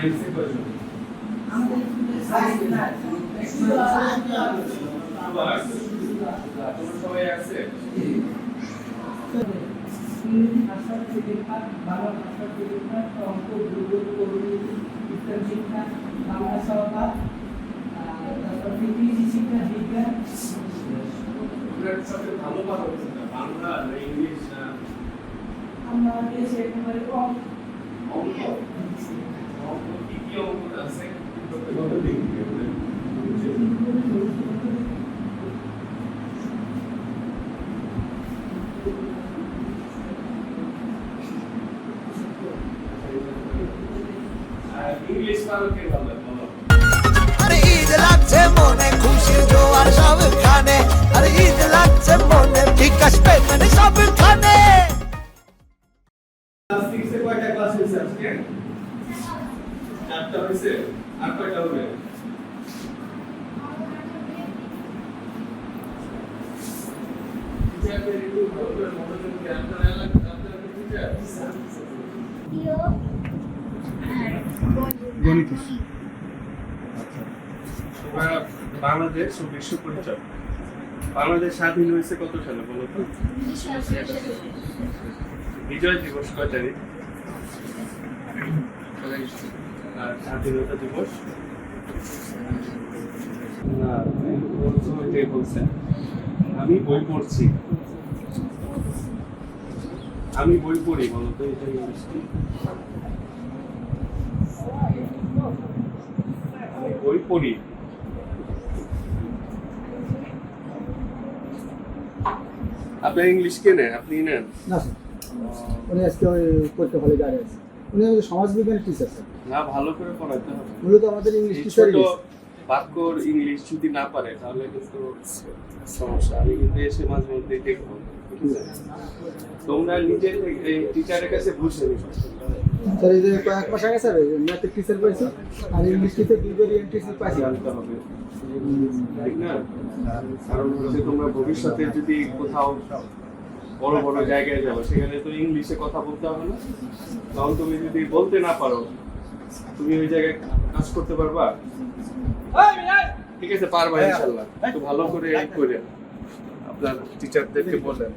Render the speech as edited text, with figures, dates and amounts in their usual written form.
সায়েন্সে কয়জন? তোমরা সবাই আছে? ইংরেজি ভাষার শিক্ষা, বাংলা ভাষার শিক্ষা, অঙ্ক, ভূগোল, পরিবেশ, বিজ্ঞান শিক্ষা, বাংলা সভা, তারপর ইংরেজি শিক্ষা, বিজ্ঞান। তোমরা সবচেয়ে ভালো পারো কোনটা? বাংলা না ইংলিশ না আমরা দেশে একেবারে কম অঙ্ক? অঙ্ক কি কি অঙ্ক আছে? ইংলিশ পারো কে ভালো বলো? আরে ঈদ লাগছে মনে খুশির জোয়ার সবখানে, আরে ঈদ লাগছে মনে বিকাশ পেমেন্ট সবখানে। ক্লাস 6 এ কয়টা ক্লাস হইছে আজকে? 4টা হইছে। আর কয়টা হবে? টিচারদের একটু ভালো করে মনোযোগ দিয়ে আপনারা আপনাদের টিচার গণিত। তোমরা বাংলাদেশ ও বিশ্ব পরিচয়। বাংলাদেশ স্বাধীন হয়েছে কত সালে বলো তো? বিজয় দিবস কয় তারিখ? আর স্বাধীনতা দিবস? না, এটাই বলছে। আমি বই পড়ছি। আমি বই পড়ি বলো তো, এটা ইংলিশ কি? আমি বই পড়ি। আপনার ইংলিশ কে নেন? আপনি নেন? না স্যার, উনি আজকে ওই পরীক্ষা হলে দাঁড়িয়ে আছে। উনি আমাদের সমাজবিজ্ঞানের টিচার স্যার। না, ভালো করে পড়াতে হবে। মূলত আমাদের ইংলিশ এই টিচারই ছোট বাক্যর ইংলিশ যদি না পারে তাহলে কিন্তু সমস্যা। আমি কিন্তু এসে মাঝে মধ্যে দেখবো। তোমরা নিজে এই টিচারের কাছে বুঝে নিবে। স্যার। এই যে কয়েক মাস আগে স্যার ম্যাথের টিচার পাইছি আর ইংলিশ টিচার দুইবারই টিচার পাইছি। জানতে হবে, ঠিক না? কারণ হচ্ছে তোমরা ভবিষ্যতে যদি কোথাও বড় বড় জায়গায় যাবো, সেখানে তো ইংলিশে কথা বলতে হবে না। তখন তুমি যদি বলতে না পারো, তুমি ওই জায়গায় কাজ করতে পারবা? ঠিক আছে, পারবা ইনশাল্লাহ। একটু ভালো করে করে আপনার টিচারদেরকে বলেন।